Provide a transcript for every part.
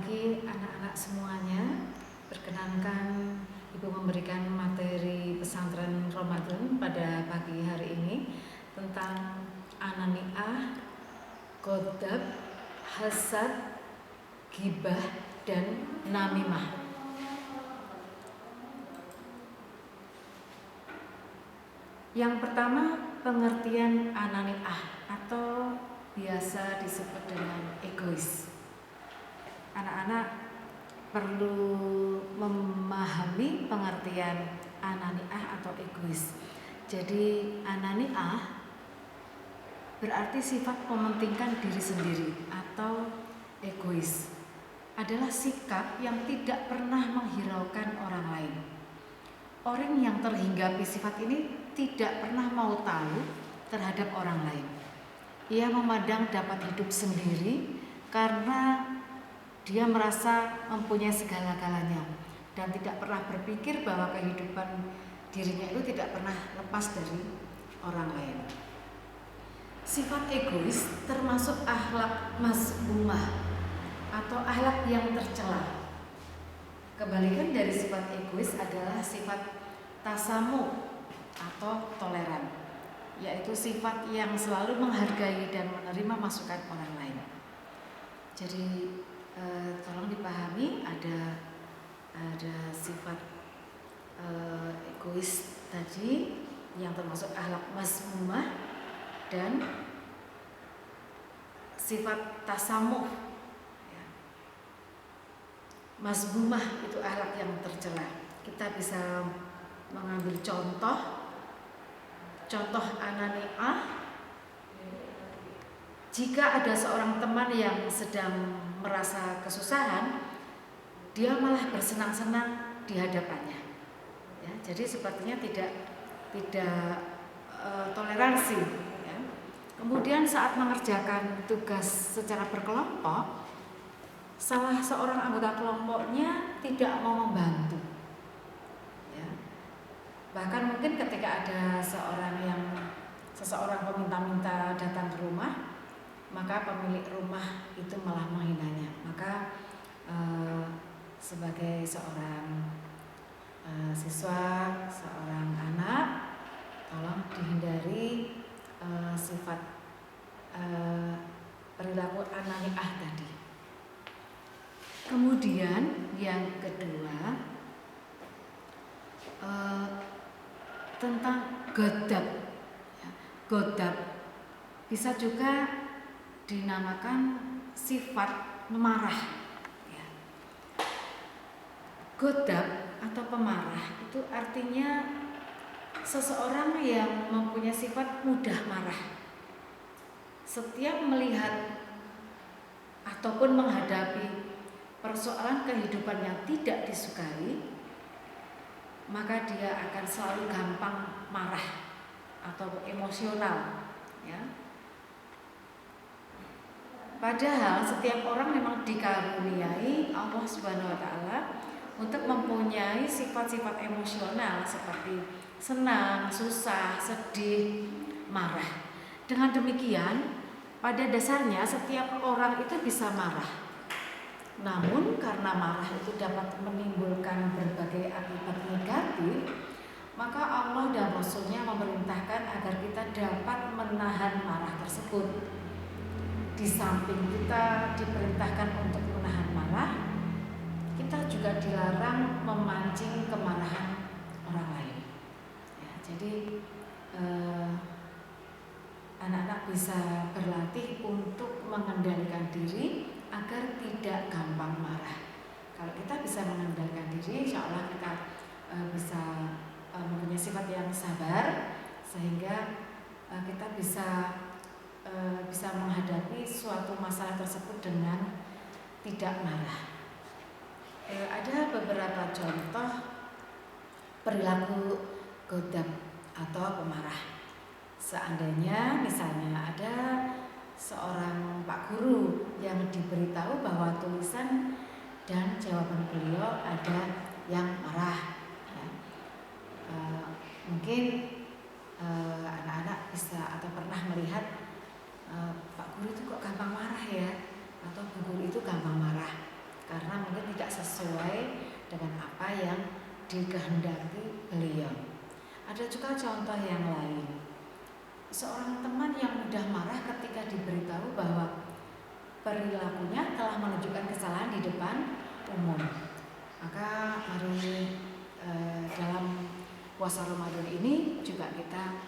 pagi anak-anak semuanya. Perkenankan Ibu memberikan materi pesantren Ramadan pada pagi hari ini tentang anani'ah, ghadab, hasad, ghibah, dan namimah. Yang pertama, pengertian anani'ah atau biasa disebut dengan egois. Anak-anak perlu memahami pengertian anani'ah atau egois. Jadi anani'ah berarti sifat mementingkan diri sendiri atau egois adalah sikap yang tidak pernah menghiraukan orang lain. Orang yang terhinggapi sifat ini tidak pernah mau tahu terhadap orang lain. Ia memandang dapat hidup sendiri karena dia merasa mempunyai segala-galanya dan tidak pernah berpikir bahwa kehidupan dirinya itu tidak pernah lepas dari orang lain. Sifat egois termasuk akhlak mazmumah atau akhlak yang tercela. Kebalikan dari sifat egois adalah sifat tasamuh atau toleran, yaitu sifat yang selalu menghargai dan menerima masukan orang lain. Jadi tolong dipahami ada sifat egois tadi yang termasuk akhlak mazmumah dan sifat tasamuh. Mazmumah itu akhlak yang tercela. Kita bisa mengambil contoh anani'ah. Jika ada seorang teman yang sedang merasa kesusahan, dia malah bersenang-senang di hadapannya. Ya, jadi sepertinya tidak toleransi. Ya. Kemudian saat mengerjakan tugas secara berkelompok, salah seorang anggota kelompoknya tidak mau membantu. Ya. Bahkan mungkin ketika ada seseorang meminta-minta datang ke rumah, maka pemilik rumah itu malah menghinanya. Maka sebagai seorang siswa, seorang anak, tolong dihindari sifat perilaku anani'ah tadi. Kemudian yang kedua tentang ghadab. Ghadab bisa juga dinamakan sifat marah. Ghadab atau pemarah itu artinya seseorang yang mempunyai sifat mudah marah. Setiap melihat ataupun menghadapi persoalan kehidupan yang tidak disukai, maka dia akan selalu gampang marah atau emosional. Ya. Padahal setiap orang memang dikaruniai Allah Subhanahu wa Ta'ala untuk mempunyai sifat-sifat emosional seperti senang, susah, sedih, marah. Dengan demikian, pada dasarnya setiap orang itu bisa marah. Namun karena marah itu dapat menimbulkan berbagai akibat negatif, maka Allah dan Rasul-Nya memerintahkan agar kita dapat menahan marah tersebut. Di samping kita diperintahkan untuk menahan marah, kita juga dilarang memancing kemarahan orang lain. Ya, jadi anak-anak bisa berlatih untuk mengendalikan diri agar tidak gampang marah. Kalau kita bisa mengendalikan diri, insya Allah kita bisa mempunyai sifat yang sabar, sehingga kita bisa menghadapi suatu masalah tersebut dengan tidak marah. Ada beberapa contoh perilaku ghadab atau pemarah. Seandainya misalnya ada seorang Pak Guru yang diberitahu bahwa tulisan dan jawaban beliau ada yang marah. Ya. Mungkin anak-anak bisa atau pernah melihat Pak Guru itu kok gampang marah ya, atau Bu Guru itu gampang marah. Karena karena mungkin tidak sesuai dengan apa yang dikehendaki beliau. Ada juga contoh yang lain. Seorang teman yang mudah marah ketika diberitahu bahwa perilakunya telah menunjukkan kesalahan di depan umum. Maka mari dalam puasa Ramadan ini juga kita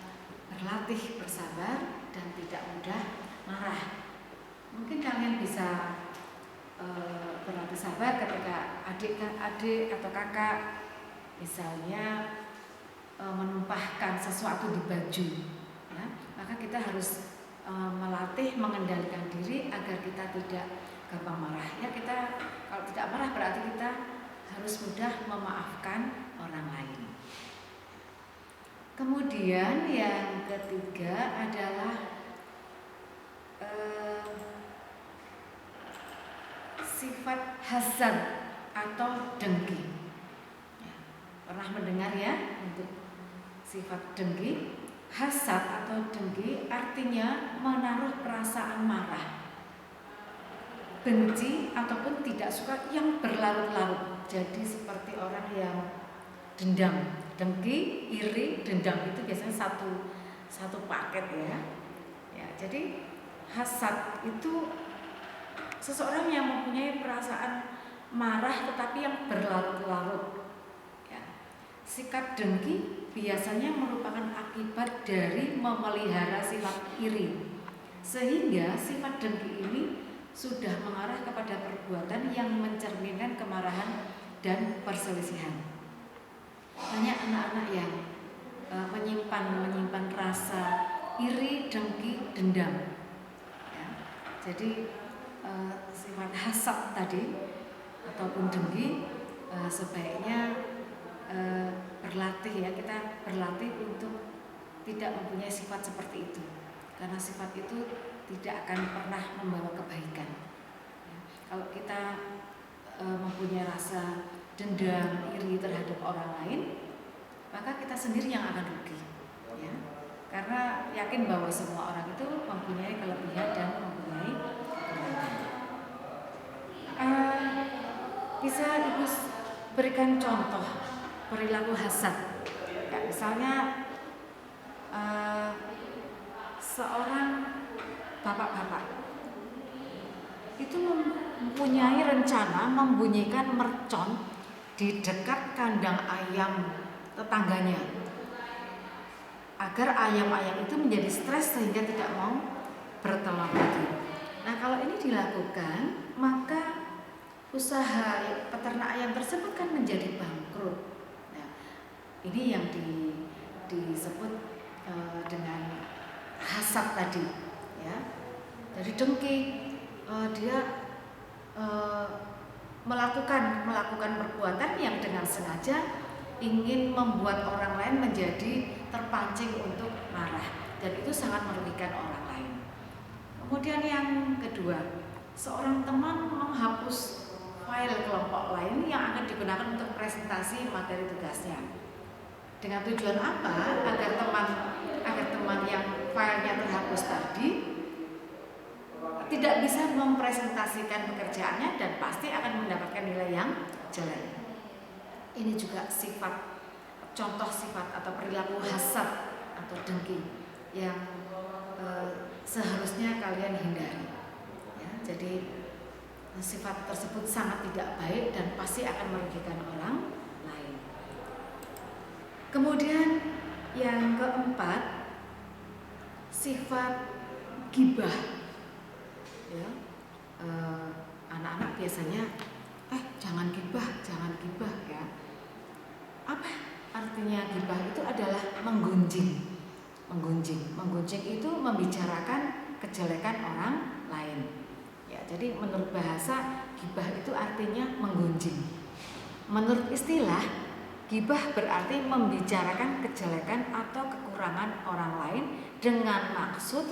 berlatih bersabar dan tidak mudah marah. Mungkin kalian bisa berlatih sabar ketika adik atau kakak misalnya menumpahkan sesuatu di baju, ya, maka kita harus melatih mengendalikan diri agar kita tidak gampang marah. Ya, kita kalau tidak marah berarti kita harus mudah memaafkan orang lain. Kemudian yang ketiga adalah sifat hasad atau dengki. Ya, pernah mendengar ya untuk sifat dengki? Hasad atau dengki artinya menaruh perasaan marah, benci ataupun tidak suka yang berlarut-larut. Jadi seperti orang yang dendam, dengki, iri, dendam itu biasanya satu paket ya. Ya, jadi hasad itu seseorang yang mempunyai perasaan marah tetapi yang berlarut-larut. Ya. Sikap dengki biasanya merupakan akibat dari memelihara sifat iri, sehingga sifat dengki ini sudah mengarah kepada perbuatan yang mencerminkan kemarahan dan perselisihan. Banyak anak-anak yang menyimpan rasa iri, dengki, dendam. Ya. Jadi sifat hasad tadi ataupun dengki sebaiknya berlatih ya, kita berlatih untuk tidak mempunyai sifat seperti itu, karena sifat itu tidak akan pernah membawa kebaikan. Ya. Kalau kita mempunyai rasa dendam, iri terhadap orang lain, maka kita sendiri yang akan rugi. Ya. Karena yakin bahwa semua orang itu mempunyai kelebihan dan mempunyai kekurangan. Bisa Ibu berikan contoh perilaku hasad? Ya, misalnya seorang bapak-bapak itu mempunyai rencana membunyikan mercon di dekat kandang ayam tetangganya agar ayam-ayam itu menjadi stres sehingga tidak mau bertelur lagi. Nah, kalau ini dilakukan, maka usaha peternak ayam tersebut kan menjadi bangkrut. Nah, ini yang disebut dengan hasad tadi, ya. Dari dengki, dia melakukan perbuatan yang dengan sengaja ingin membuat orang lain menjadi terpancing untuk marah, dan itu sangat merugikan orang lain. Kemudian yang kedua, seorang teman menghapus file kelompok lain yang akan digunakan untuk presentasi materi tugasnya. Dengan tujuan apa? Agar teman yang filenya terhapus tadi tidak bisa mempresentasikan pekerjaannya dan pasti akan mendapatkan nilai yang jelek. Ini juga contoh sifat atau perilaku hasad atau dengki yang seharusnya kalian hindari. Ya, jadi sifat tersebut sangat tidak baik dan pasti akan merugikan orang lain. Kemudian yang keempat, sifat ghibah. Ya, anak-anak biasanya jangan ghibah ya. Apa artinya ghibah? Itu adalah menggunjing. Menggunjing itu membicarakan kejelekan orang lain. Ya, jadi menurut bahasa ghibah itu artinya menggunjing. Menurut istilah, ghibah berarti membicarakan kejelekan atau kekurangan orang lain dengan maksud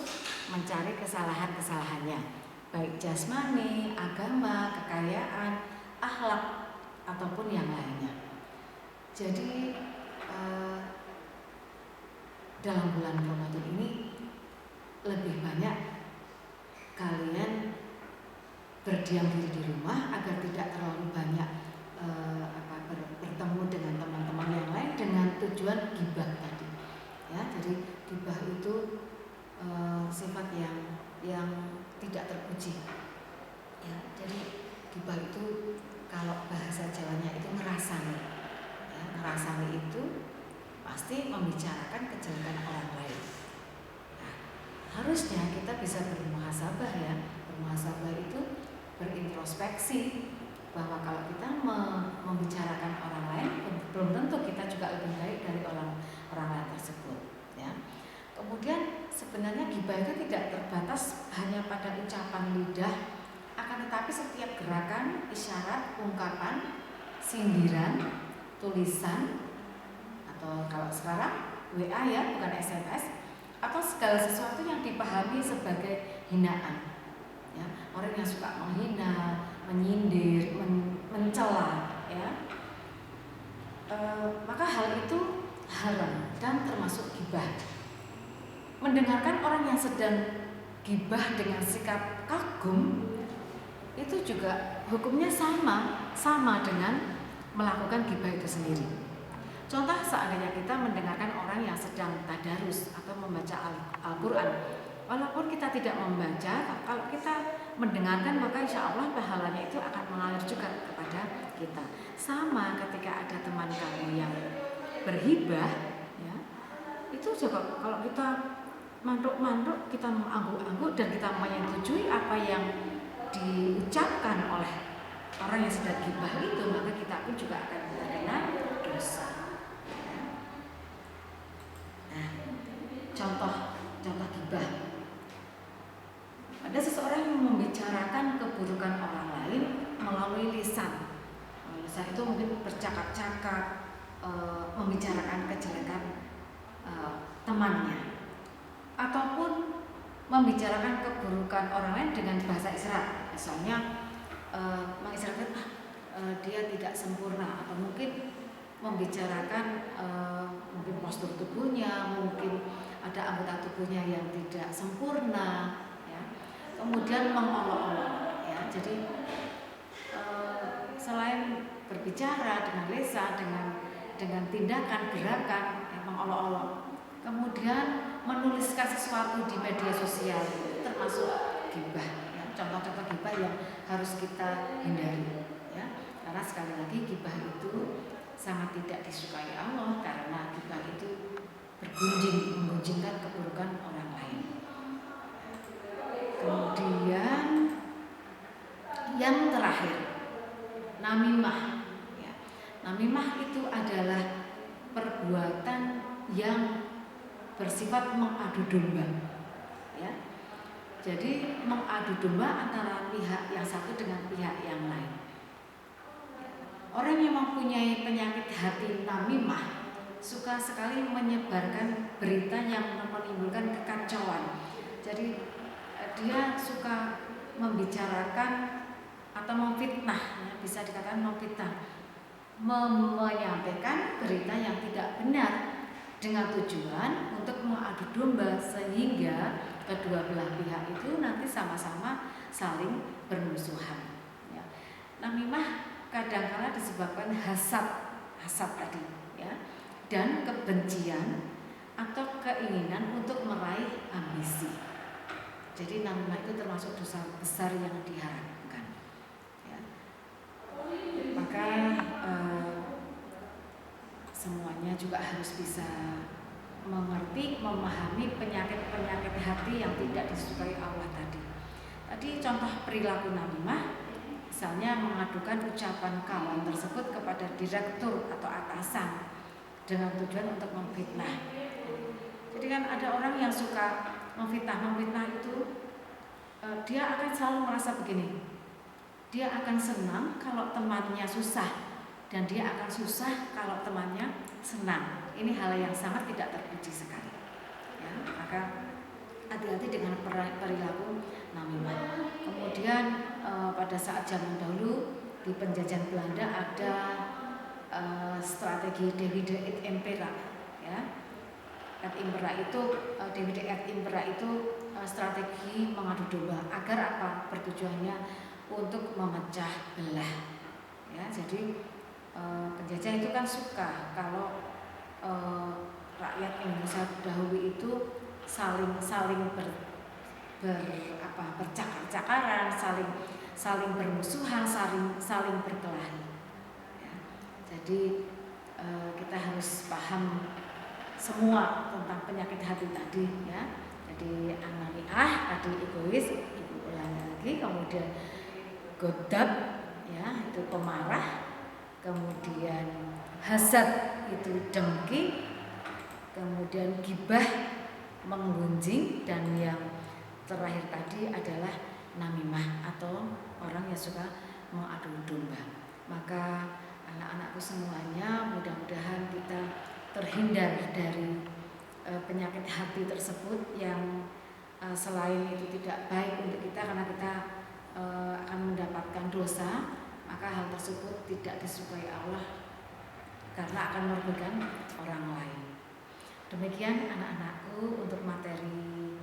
mencari kesalahan-kesalahannya, baik jasmani, agama, kekayaan, akhlak, ataupun yang lainnya. Jadi dalam bulan Ramadan ini lebih banyak kalian berdiam diri di rumah agar tidak terlalu banyak bertemu dengan teman-teman yang lain dengan tujuan gibah tadi. Ya, jadi gibah itu sifat yang tidak terpuji. Ya, jadi gibah itu kalau bahasa Jawanya itu ngerasani. Ya, ngerasani itu pasti membicarakan kejelekan orang lain. Nah, harusnya kita bisa bermuhasabah ya. Bermuhasabah itu berintrospeksi bahwa kalau kita membicarakan orang lain belum tentu kita juga lebih baik dari orang lain tersebut. Ya. Kemudian sebenarnya gibah itu tidak terbatas hanya pada ucapan lidah, akan tetapi setiap gerakan, isyarat, ungkapan, sindiran, tulisan, atau kalau sekarang WA ya, bukan SMS, atau segala sesuatu yang dipahami sebagai hinaan. Ya, orang yang suka menghina, menyindir, mencela, ya, maka hal itu haram dan termasuk gibah. Mendengarkan orang yang sedang gibah dengan sikap kagum itu juga hukumnya sama dengan melakukan gibah itu sendiri. Contoh, seandainya kita mendengarkan orang yang sedang tadarus atau membaca Al-Quran, walaupun kita tidak membaca, kalau kita mendengarkan maka insya Allah pahalanya itu akan mengalir juga kepada kita. Sama ketika ada teman kamu yang berhibah, ya, itu juga kalau kita manduk-manduk, kita mengangguk-angguk dan kita menyetujui apa yang diucapkan oleh orang yang sedang gibah itu, maka kita pun juga akan terkena dosa. Nah, contoh gibah. Ada seseorang yang membicarakan keburukan orang lain melalui lisan. Lisan itu mungkin bercakap-cakap, membicarakan kejelekan temannya, ataupun membicarakan keburukan orang lain dengan bahasa isyarat. Misalnya mengisyaratkan dia tidak sempurna, atau mungkin membicarakan mungkin postur tubuhnya, mungkin ada anggota tubuhnya yang tidak sempurna, ya. Kemudian mengolok-olok, ya. Jadi selain berbicara dengan lisan, dengan tindakan, gerakan, mengolok-olok, kemudian menuliskan sesuatu di media sosial, itu termasuk gibah. Ya. Contoh-contoh gibah yang harus kita hindari, ya. Karena sekali lagi gibah itu sangat tidak disukai Allah, karena gibah itu menggunjingkan keburukan orang lain. Kemudian yang terakhir, namimah. Ya. Namimah itu adalah perbuatan yang bersifat mengadu domba. Ya. Jadi mengadu domba antara pihak yang satu dengan pihak yang lain. Orang yang mempunyai penyakit hati namimah suka sekali menyebarkan berita yang menimbulkan kekacauan. Jadi dia suka membicarakan atau memfitnah, ya, bisa dikatakan memfitnah, menyampaikan berita yang tidak benar dengan tujuan untuk mengadu domba sehingga kedua belah pihak itu nanti sama-sama saling bermusuhan. Ya. Namimah kadang-kala disebabkan hasad tadi, ya, dan kebencian atau keinginan untuk meraih ambisi. Jadi namimah itu termasuk dosa besar yang diharamkan. Ya. Maka semuanya juga harus bisa mengerti, memahami penyakit-penyakit hati yang tidak disukai Allah tadi. Tadi contoh perilaku namimah, misalnya mengadukan ucapan kawan tersebut kepada direktur atau atasan dengan tujuan untuk memfitnah. Jadi kan ada orang yang suka memfitnah itu dia akan selalu merasa begini, dia akan senang kalau temannya susah dan dia akan susah kalau temannya senang. Ini hal yang sangat tidak terpuji sekali, ya. Maka hati-hati dengan perilaku namimah. Kemudian pada saat zaman dahulu di penjajahan Belanda ada strategi Divide et Impera, ya. Et Impera itu Divide et Impera itu strategi mengadu domba agar apa? Bertujuannya untuk memecah belah. Ya, jadi penjajah itu kan suka kalau rakyat Indonesia dahulu itu saling bercakar-cakaran, saling bermusuhan, saling berkelahi. Ya, jadi kita harus paham semua tentang penyakit hati tadi, ya. Jadi ananiah tadi egois, ibu ulangi lagi, kemudian godab, ya, itu pemarah, kemudian hasad itu dengki, kemudian gibah menggunjing, dan yang terakhir tadi adalah namimah atau orang yang suka mengadu domba. Maka anak-anakku semuanya, mudah-mudahan kita terhindar dari penyakit hati tersebut yang selain itu tidak baik untuk kita karena kita akan mendapatkan dosa, maka hal tersebut tidak disukai Allah karena akan merugikan orang lain. Demikian anak-anakku untuk materi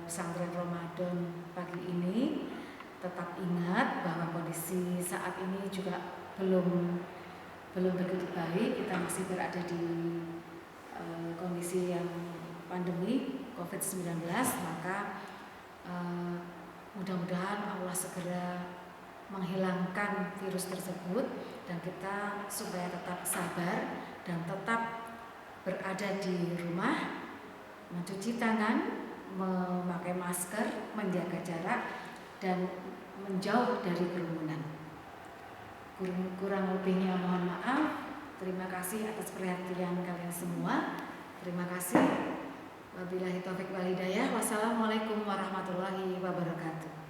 pesantren Ramadan pagi ini. Tetap ingat bahwa kondisi saat ini juga belum begitu baik. Kita masih berada di kondisi yang pandemi COVID-19, maka mudah-mudahan Allah segera menghilangkan virus tersebut dan kita supaya tetap sabar dan tetap berada di rumah, mencuci tangan, memakai masker, menjaga jarak, dan menjauh dari kerumunan. Kurang lebihnya mohon maaf. Terima kasih atas perhatian kalian semua. Terima kasih. Wabillahi taufik wal hidayah. Wassalamualaikum warahmatullahi wabarakatuh.